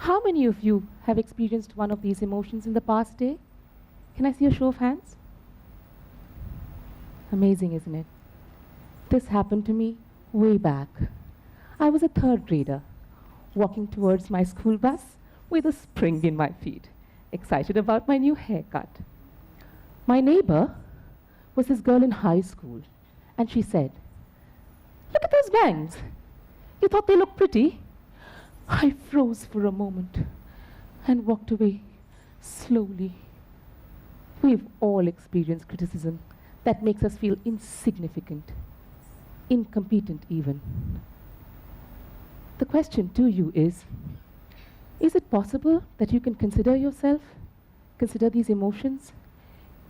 How many of you have experienced one of these emotions in the past day? Can I see a show of hands? Amazing, isn't it? This happened to me way back. I was a third grader, walking towards my school bus with a spring in my feet, excited about my new haircut. My neighbor was this girl in high school, and she said, "Look at those bangs. You thought they looked pretty?" I froze for a moment and walked away slowly. We've all experienced criticism that makes us feel insignificant, incompetent even. The question to you is it possible that you can consider yourself, consider these emotions?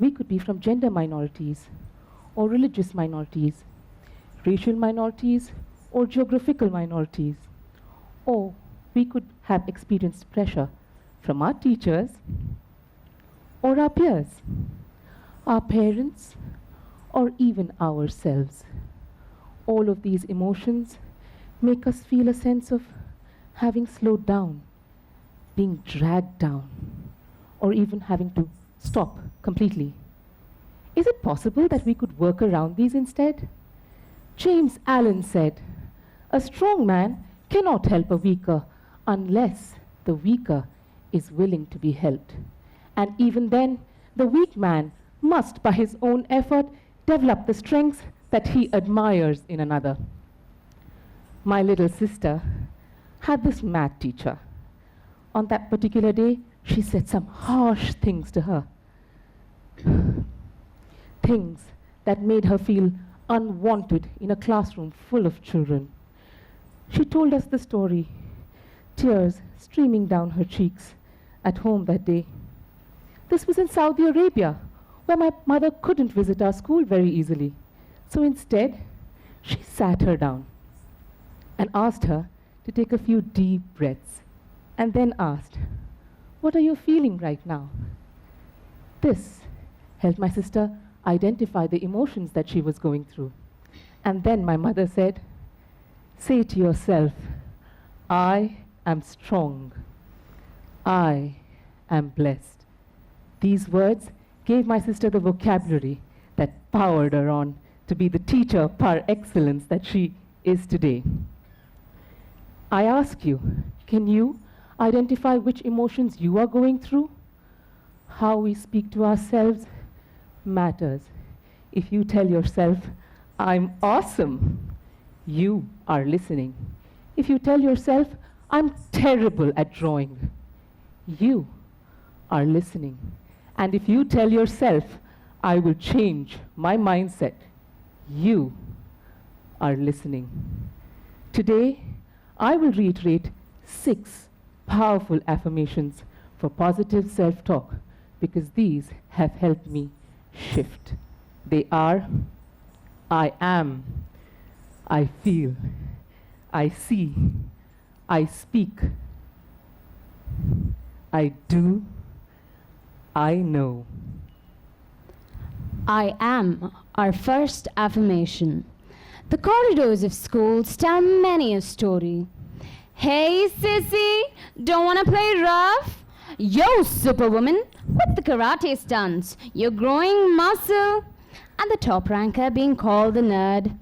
We could be from gender minorities or religious minorities, racial minorities or geographical minorities, or we could have experienced pressure from our teachers or our peers, our parents, or even ourselves. All of these emotions make us feel a sense of having slowed down, being dragged down, or even having to stop completely. Is it possible that we could work around these instead? James Allen said, "A strong man cannot help a weaker unless the weaker is willing to be helped. And even then, the weak man must, by his own effort, develop the strengths that he admires in another." My little sister had this math teacher. On that particular day, she said some harsh things to her. Things that made her feel unwanted in a classroom full of children. She told us the story, tears streaming down her cheeks at home that day. This was in Saudi Arabia, where my mother couldn't visit our school very easily. So instead, she sat her down and asked her to take a few deep breaths, and then asked, "What are you feeling right now?" This helped my sister identify the emotions that she was going through. And then my mother said, "Say to yourself, I am strong. I am blessed." These words gave my sister the vocabulary that powered her on to be the teacher par excellence that she is today. I ask you, can you identify which emotions you are going through? How we speak to ourselves matters. If you tell yourself, "I'm awesome," you are listening. If you tell yourself, "I'm terrible at drawing," you are listening. And if you tell yourself, "I will change my mindset," you are listening. Today, I will reiterate 6 powerful affirmations for positive self-talk because these have helped me shift. They are: I am, I feel, I see, I speak, I do, I know. I am our first affirmation. The corridors of schools tell many a story. Hey, sissy, don't wanna play rough? Yo, superwoman, with the karate stunts, you're growing muscle. And the top ranker being called the nerd.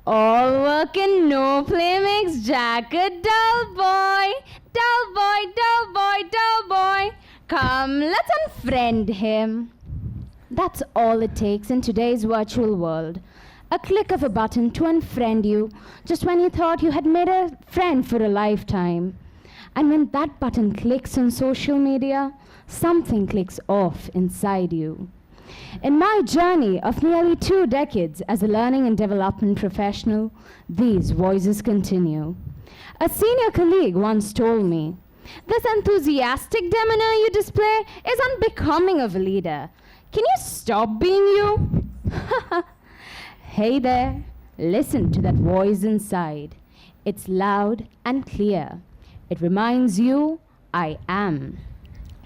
All work and no play makes Jack a dull boy. Dull boy, dull boy, dull boy. Come, let's unfriend him. That's all it takes in today's virtual world. A click of a button to unfriend you, just when you thought you had made a friend for a lifetime. And when that button clicks on social media, something clicks off inside you. In my journey of nearly 2 decades as a learning and development professional, these voices continue. A senior colleague once told me, "This enthusiastic demeanor you display is unbecoming of a leader. Can you stop being you?" Hey there, listen to that voice inside. It's loud and clear. It reminds you, I am.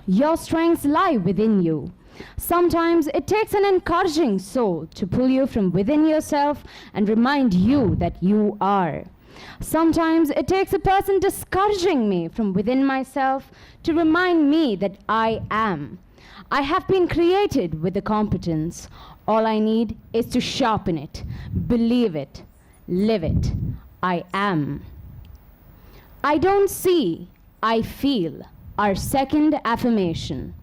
Your strengths lie within you. Sometimes it takes an encouraging soul to pull you from within yourself and remind you that you are. Sometimes it takes a person discouraging me from within myself to remind me that I am. I have been created with the competence. All I need is to sharpen it, believe it, live it. I am. I don't see, I feel. Our second affirmation.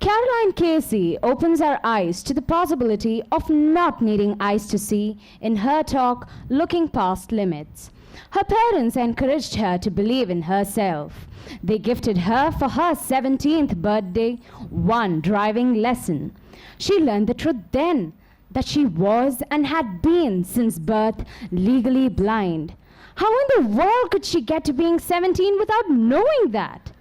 Caroline Casey opens our eyes to the possibility of not needing eyes to see in her talk, Looking Past Limits. Her parents encouraged her to believe in herself. They gifted her for her 17th birthday one driving lesson. She learned the truth then, that she was and had been since birth legally blind. How in the world could she get to being 17 without knowing that?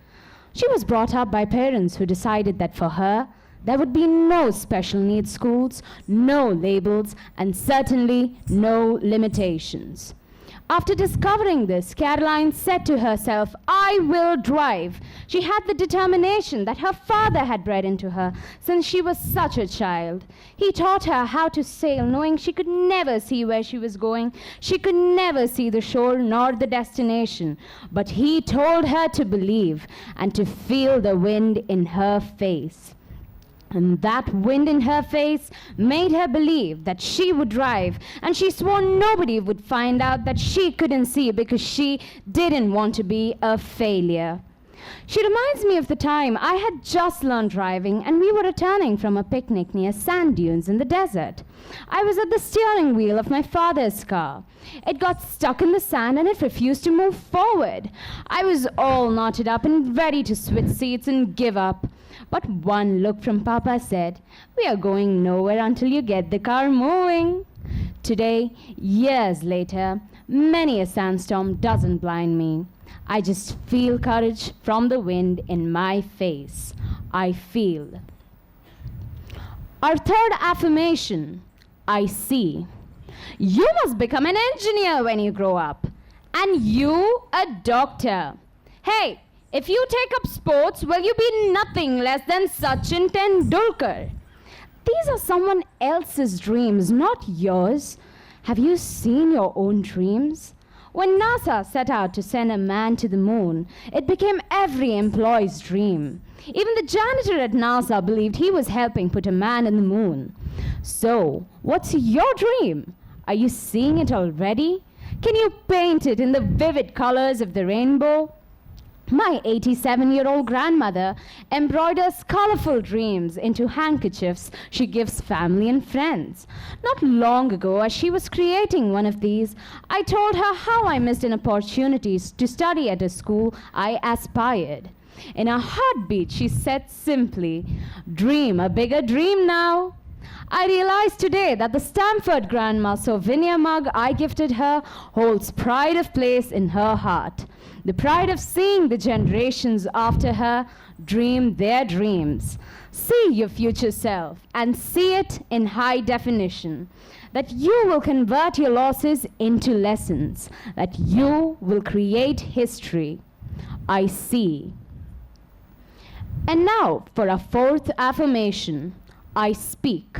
She was brought up by parents who decided that for her, there would be no special needs schools, no labels, and certainly no limitations. After discovering this, Caroline said to herself, I will drive. She had the determination that her father had bred into her since she was such a child. He taught her how to sail, knowing she could never see where she was going. She could never see the shore nor the destination. But he told her to believe and to feel the wind in her face. And that wind in her face made her believe that she would drive, and she swore nobody would find out that she couldn't see because she didn't want to be a failure. She reminds me of the time I had just learned driving and we were returning from a picnic near sand dunes in the desert. I was at the steering wheel of my father's car. It got stuck in the sand and it refused to move forward. I was all knotted up and ready to switch seats and give up. But one look from Papa said, we are going nowhere until you get the car moving. Today, years later, many a sandstorm doesn't blind me. I just feel courage from the wind in my face. I feel. Our third affirmation, I see. You must become an engineer when you grow up. And you a doctor. Hey, if you take up sports, will you be nothing less than Sachin Tendulkar? These are someone else's dreams, not yours. Have you seen your own dreams? When NASA set out to send a man to the moon, it became every employee's dream. Even the janitor at NASA believed he was helping put a man in the moon. So, what's your dream? Are you seeing it already? Can you paint it in the vivid colors of the rainbow? My 87-year-old grandmother embroiders colorful dreams into handkerchiefs she gives family and friends. Not long ago, as she was creating one of these, I told her how I missed an opportunity to study at a school I aspired. In a heartbeat, she said simply, dream a bigger dream now. I realized today that the Stamford Grandma souvenir mug I gifted her holds pride of place in her heart. The pride of seeing the generations after her dream their dreams. See your future self and see it in high definition. That you will convert your losses into lessons. That you will create history. I see. And now for our fourth affirmation. I speak.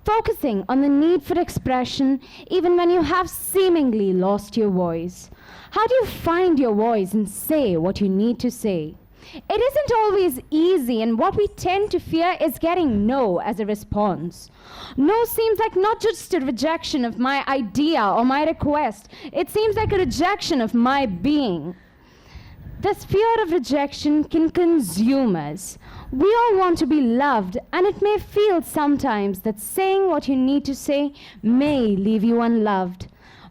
Focusing on the need for expression even when you have seemingly lost your voice. How do you find your voice and say what you need to say? It isn't always easy, and what we tend to fear is getting no as a response. No seems like not just a rejection of my idea or my request. It seems like a rejection of my being. This fear of rejection can consume us. We all want to be loved, and it may feel sometimes that saying what you need to say may leave you unloved.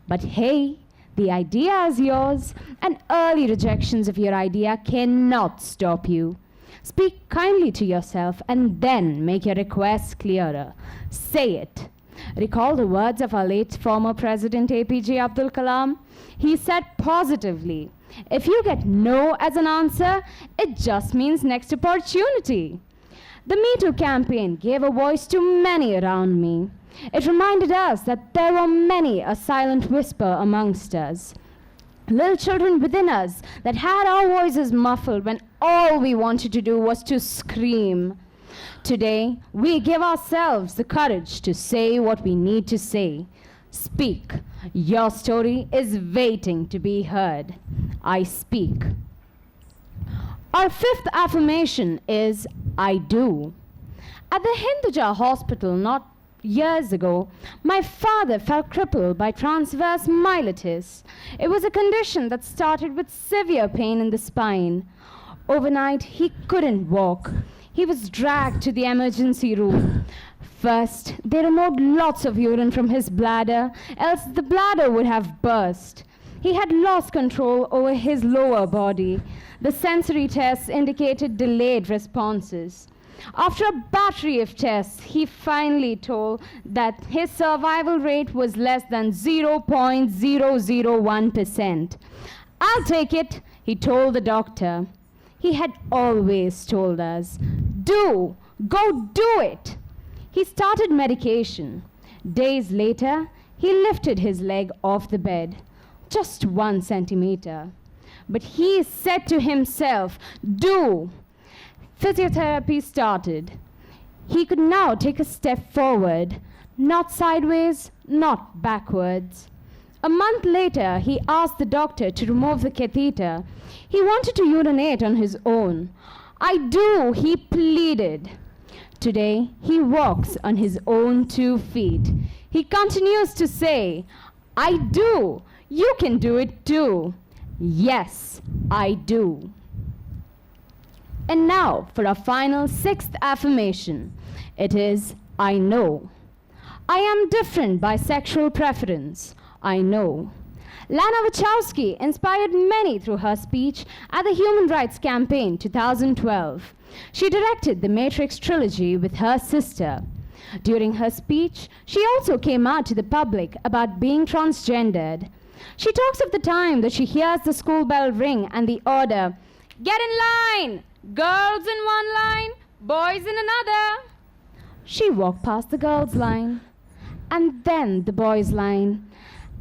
But hey, the idea is yours, and early rejections of your idea cannot stop you. Speak kindly to yourself and then make your requests clearer. Say it. Recall the words of our late former President APJ Abdul Kalam. He said positively, if you get no as an answer, it just means next opportunity. The Me Too campaign gave a voice to many around me. It reminded us that there were many a silent whisper amongst us. Little children within us that had our voices muffled when all we wanted to do was to scream. Today, we give ourselves the courage to say what we need to say. Speak. Your story is waiting to be heard. I speak. Our fifth affirmation is I do. At the Hinduja hospital not years ago, my father fell crippled by transverse myelitis. It was a condition that started with severe pain in the spine. Overnight, he couldn't walk. He was dragged to the emergency room. First, they removed lots of urine from his bladder, else the bladder would have burst. He had lost control over his lower body. The sensory tests indicated delayed responses. After a battery of tests, he finally told that his survival rate was less than 0.001%. I'll take it, he told the doctor. He had always told us, go do it. He started medication. Days later, he lifted his leg off the bed, just 1 centimeter. But he said to himself, do. Physiotherapy started. He could now take a step forward, not sideways, not backwards. A month later, he asked the doctor to remove the catheter. He wanted to urinate on his own. I do, he pleaded. Today, he walks on his own 2 feet. He continues to say, I do, you can do it too. Yes, I do. And now for our final 6th affirmation. It is, I know. I am different by sexual preference. I know. Lana Wachowski inspired many through her speech at the Human Rights Campaign 2012. She directed the Matrix trilogy with her sister. During her speech, she also came out to the public about being transgendered. She talks of the time that she hears the school bell ring and the order, get in line! Girls in one line, boys in another. She walked past the girls' line, and then the boys' line,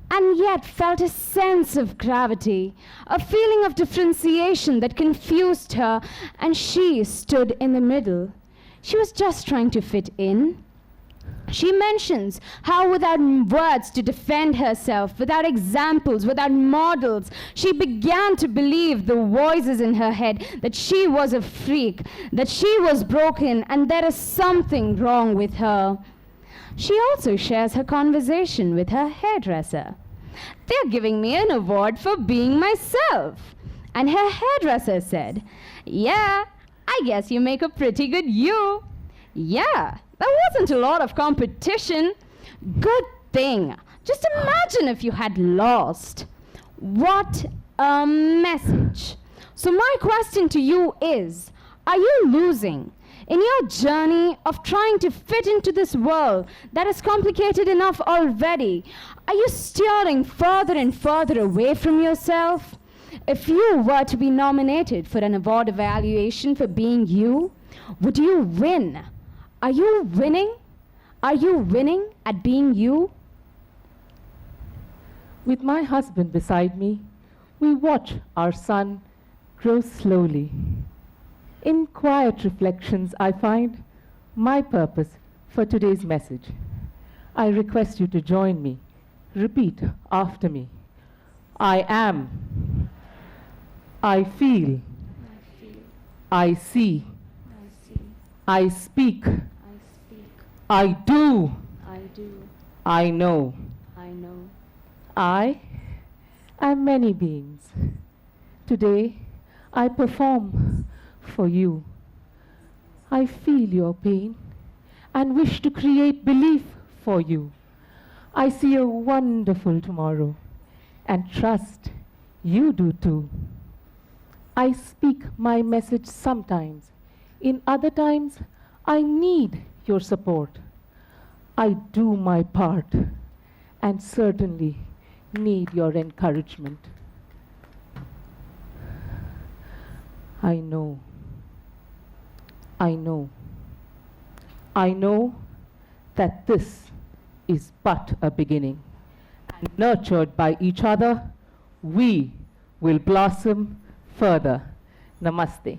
and yet felt a sense of gravity, a feeling of differentiation that confused her, and she stood in the middle. She was just trying to fit in. She mentions how without words to defend herself, without examples, without models, she began to believe the voices in her head that she was a freak, that she was broken, and there is something wrong with her. She also shares her conversation with her hairdresser. They're giving me an award for being myself. And her hairdresser said, yeah, I guess you make a pretty good you. Yeah, there wasn't a lot of competition. Good thing. Just imagine if you had lost. What a message. So my question to you is, are you losing in your journey of trying to fit into this world that is complicated enough already? Are you steering further and further away from yourself? If you were to be nominated for an award evaluation for being you, would you win? Are you winning? Are you winning at being you? With my husband beside me, we watch our son grow slowly. In quiet reflections, I find my purpose for today's message. I request you to join me. Repeat after me. I am. I feel. I see. I speak. I do. I know. I am many beings. Today, I perform for you. I feel your pain and wish to create belief for you. I see a wonderful tomorrow and trust you do too. I speak my message sometimes. In other times, I need your support. I do my part and certainly need your encouragement. I know. I know. I know that this is but a beginning. And nurtured by each other, we will blossom further. Namaste.